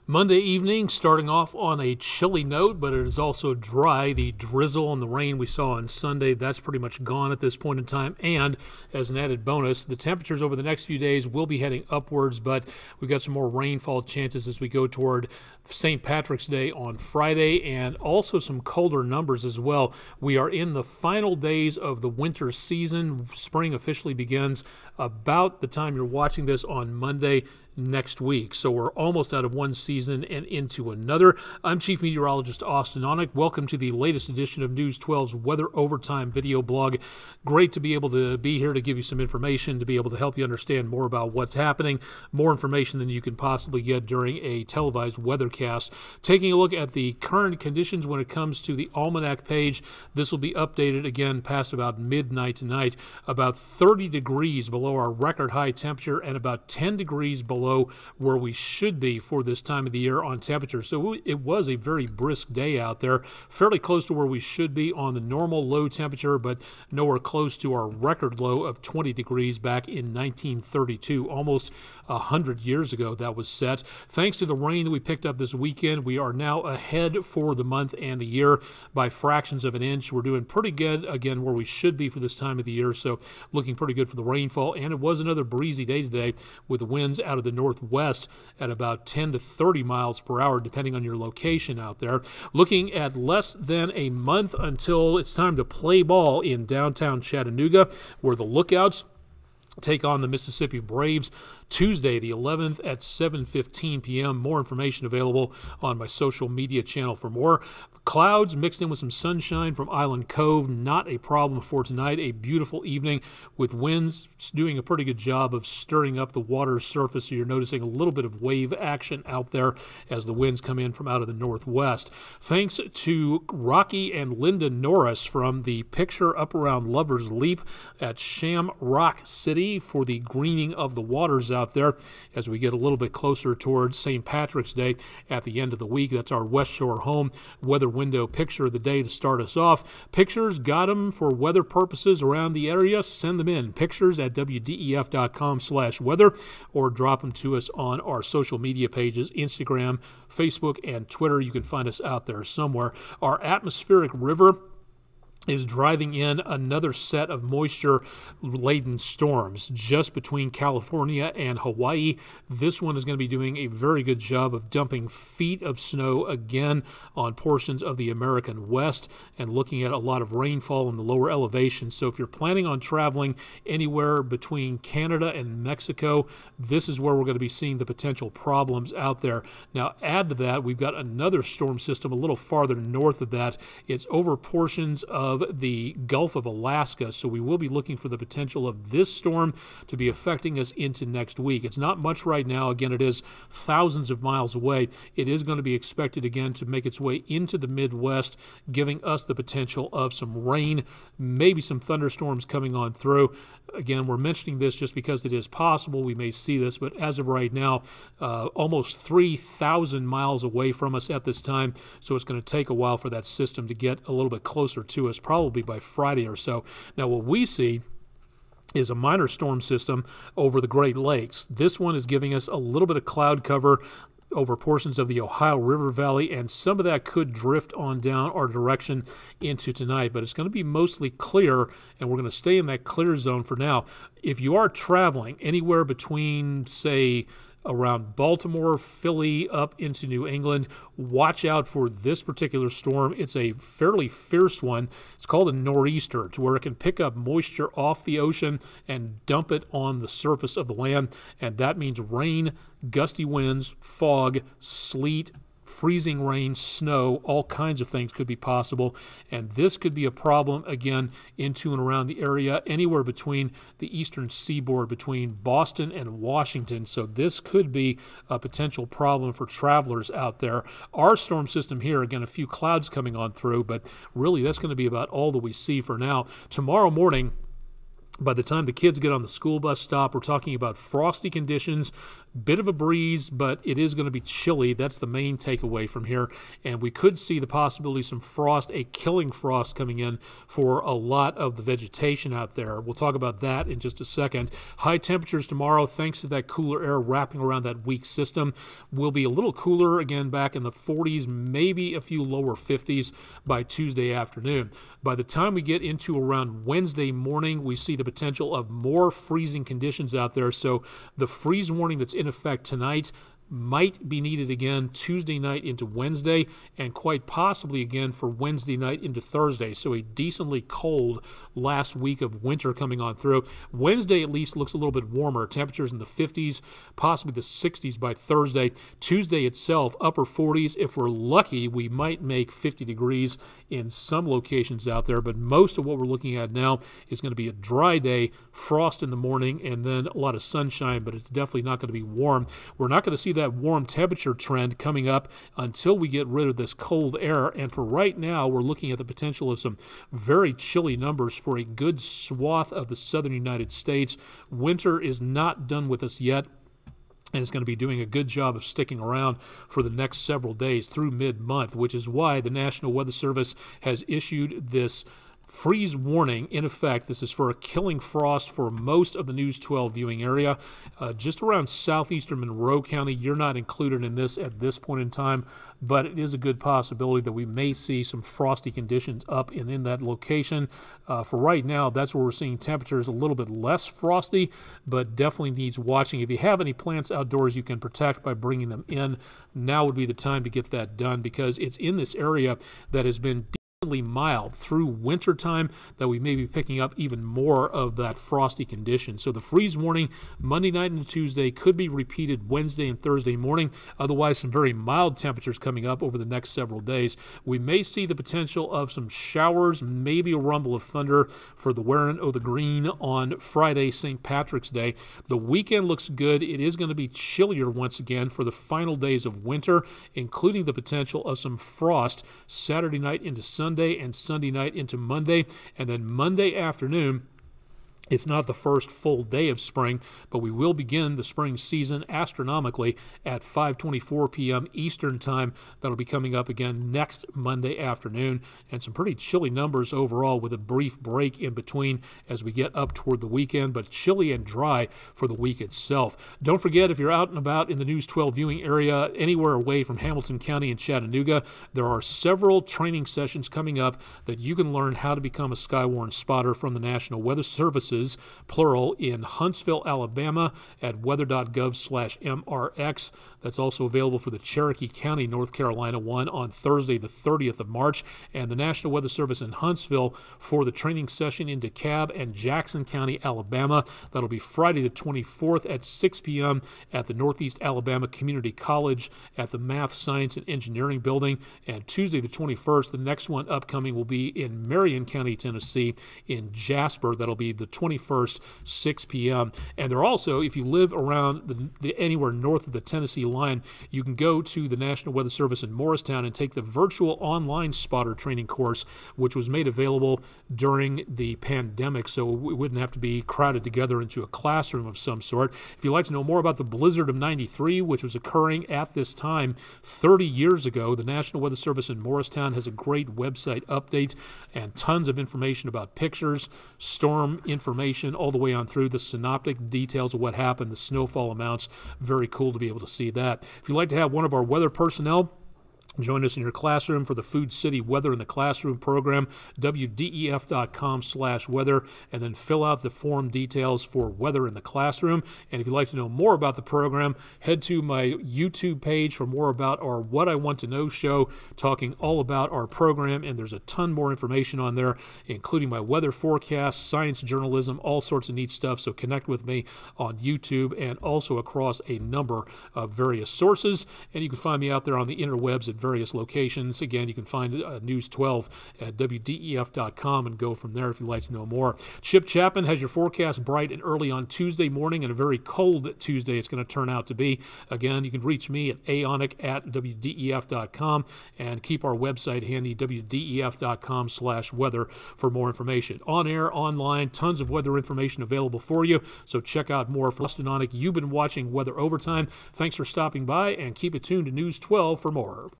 Monday evening, starting off on a chilly note, but it is also dry. The drizzle and the rain we saw on Sunday, that's pretty much gone at this point in time. And as an added bonus, the temperatures over the next few days will be heading upwards, but we've got some more rainfall chances as we go toward St. Patrick's Day on Friday, and also some colder numbers as well. We are in the final days of the winter season. Spring officially begins about the time you're watching this on Monday next week. So we're almost out of one season and into another. I'm Chief Meteorologist Austin Onick. Welcome to the latest edition of News 12's Weather Overtime video blog. Great to be able to be here to give you some information, to be able to help you understand more about what's happening, more information than you can possibly get during a televised weathercast. Taking a look at the current conditions when it comes to the almanac page, this will be updated again past about midnight tonight, about 30 degrees below our record high temperature and about 10 degrees below where we should be for this time of the year on temperature. So it was a very brisk day out there, fairly close to where we should be on the normal low temperature, but nowhere close to our record low of 20 degrees back in 1932, almost 100 years ago that was set. Thanks to the rain that we picked up this weekend, we are now ahead for the month and the year by fractions of an inch. We're doing pretty good, again, where we should be for this time of the year, so looking pretty good for the rainfall. And it was another breezy day today with the winds out of the northwest at about 10 to 30 miles per hour, depending on your location out there. Looking at less than a month until it's time to play ball in downtown Chattanooga, where the Lookouts take on the Mississippi Braves Tuesday the 11th at 7:15 p.m. More information available on my social media channel for more. Clouds mixed in with some sunshine from Island Cove, not a problem for tonight. A beautiful evening with winds doing a pretty good job of stirring up the water surface, so you're noticing a little bit of wave action out there as the winds come in from out of the northwest. Thanks to Rocky and Linda Norris from the picture up around Lover's Leap at Shamrock City for the greening of the waters out there as we get a little bit closer towards St. Patrick's Day at the end of the week. That's our West Shore home weather window picture of the day to start us off. Pictures, got them for weather purposes around the area, send them in. Pictures at WDEF.com/weather, or drop them to us on our social media pages, Instagram, Facebook, and Twitter. You can find us out there somewhere. Our atmospheric river is driving in another set of moisture-laden storms just between California and Hawaii. This one is going to be doing a very good job of dumping feet of snow again on portions of the American West and looking at a lot of rainfall in the lower elevations. So if you're planning on traveling anywhere between Canada and Mexico, this is where we're going to be seeing the potential problems out there. Now, add to that, we've got another storm system a little farther north of that. It's over portions of the Gulf of Alaska, so we will be looking for the potential of this storm to be affecting us into next week. It's not much right now. Again, it is thousands of miles away. It is going to be expected again to make its way into the Midwest, giving us the potential of some rain, maybe some thunderstorms coming on through. Again, we're mentioning this just because it is possible we may see this, but as of right now, almost 3,000 miles away from us at this time, so it's going to take a while for that system to get a little bit closer to us, probably by Friday or so. Now, what we see is a minor storm system over the Great Lakes. This one is giving us a little bit of cloud cover over portions of the Ohio River Valley, and some of that could drift on down our direction into tonight, but it's going to be mostly clear, and we're going to stay in that clear zone for now. If you are traveling anywhere between, say, around Baltimore, Philly, up into New England, watch out for this particular storm. It's a fairly fierce one. It's called a nor'easter, to where it can pick up moisture off the ocean and dump it on the surface of the land, and that means rain, gusty winds, fog, sleet, freezing rain, snow, all kinds of things could be possible, and this could be a problem again into and around the area, anywhere between the eastern seaboard, between Boston and Washington. So this could be a potential problem for travelers out there. Our storm system here, again, a few clouds coming on through, but really that's going to be about all that we see for now. Tomorrow morning, by the time the kids get on the school bus stop, we're talking about frosty conditions, Bit of a breeze, but it is going to be chilly. That's the main takeaway from here. And we could see the possibility of some frost, a killing frost coming in for a lot of the vegetation out there. We'll talk about that in just a second. High temperatures tomorrow, thanks to that cooler air wrapping around that weak system, will be a little cooler again, back in the 40s, maybe a few lower 50s by Tuesday afternoon. By the time we get into around Wednesday morning, we see the potential of more freezing conditions out there. So the freeze warning that's in effect tonight might be needed again Tuesday night into Wednesday, and quite possibly again for Wednesday night into Thursday. So a decently cold last week of winter coming on through. Wednesday at least looks a little bit warmer. Temperatures in the 50s, possibly the 60s by Thursday. Tuesday itself, upper 40s. If we're lucky, we might make 50 degrees in some locations out there, but most of what we're looking at now is going to be a dry day, frost in the morning, and then a lot of sunshine, but it's definitely not going to be warm. We're not going to see that warm temperature trend coming up until we get rid of this cold air, and for right now, we're looking at the potential of some very chilly numbers for a good swath of the southern United States. Winter is not done with us yet, and it's going to be doing a good job of sticking around for the next several days through mid-month, which is why the National Weather Service has issued this freeze warning. In effect, this is for a killing frost for most of the News 12 viewing area. Just around southeastern Monroe County, you're not included in this at this point in time, but it is a good possibility that we may see some frosty conditions up and in that location. For right now, that's where we're seeing temperatures a little bit less frosty, but definitely needs watching. If you have any plants outdoors you can protect by bringing them in, now would be the time to get that done, because it's in this area that has been mild through winter time that we may be picking up even more of that frosty condition. So the freeze warning Monday night and Tuesday could be repeated Wednesday and Thursday morning. Otherwise, some very mild temperatures coming up over the next several days. We may see the potential of some showers, maybe a rumble of thunder for the wearing of the green on Friday, St. Patrick's Day. The weekend looks good. It is going to be chillier once again for the final days of winter, including the potential of some frost Saturday night into Sunday and Sunday night into Monday, and then Monday afternoon. It's not the first full day of spring, but we will begin the spring season astronomically at 5:24 p.m. Eastern Time. That'll be coming up again next Monday afternoon, and some pretty chilly numbers overall with a brief break in between as we get up toward the weekend, but chilly and dry for the week itself. Don't forget, if you're out and about in the News 12 viewing area, anywhere away from Hamilton County and Chattanooga, there are several training sessions coming up that you can learn how to become a Skywarn spotter from the National Weather Service, plural, in Huntsville, Alabama at weather.gov/MRX. That's also available for the Cherokee County, North Carolina one on Thursday, the 30th of March, and the National Weather Service in Huntsville for the training session in DeKalb and Jackson County, Alabama. That'll be Friday the 24th at 6 p.m. at the Northeast Alabama Community College at the Math, Science, and Engineering Building, and Tuesday the 21st, the next one upcoming will be in Marion County, Tennessee, in Jasper. That'll be the 21st, 6 p.m. And they're also, if you live around anywhere north of the Tennessee line, you can go to the National Weather Service in Morristown and take the virtual online spotter training course, which was made available during the pandemic, so we wouldn't have to be crowded together into a classroom of some sort. If you'd like to know more about the blizzard of '93, which was occurring at this time 30 years ago, the National Weather Service in Morristown has a great website update and tons of information about pictures, storm information, all the way on through the synoptic details of what happened, the snowfall amounts. Very cool to be able to see that. If you'd like to have one of our weather personnel join us in your classroom for the Food City Weather in the Classroom program, wdef.com/weather, and then fill out the form details for Weather in the Classroom. And if you'd like to know more about the program, head to my YouTube page for more about our What I Want to Know show, talking all about our program, and there's a ton more information on there, including my weather forecast, science journalism, all sorts of neat stuff. So connect with me on YouTube and also across a number of various sources. And you can find me out there on the interwebs at various locations. Again, you can find News 12 at WDEF.com and go from there if you'd like to know more. Chip Chapman has your forecast bright and early on Tuesday morning, and a very cold Tuesday it's going to turn out to be. Again, you can reach me at aonic@WDEF.com and keep our website handy, WDEF.com/weather, for more information. On air, online, tons of weather information available for you, so check out more. For Austin Onick, you've been watching Weather Overtime. Thanks for stopping by, and keep it tuned to News 12 for more.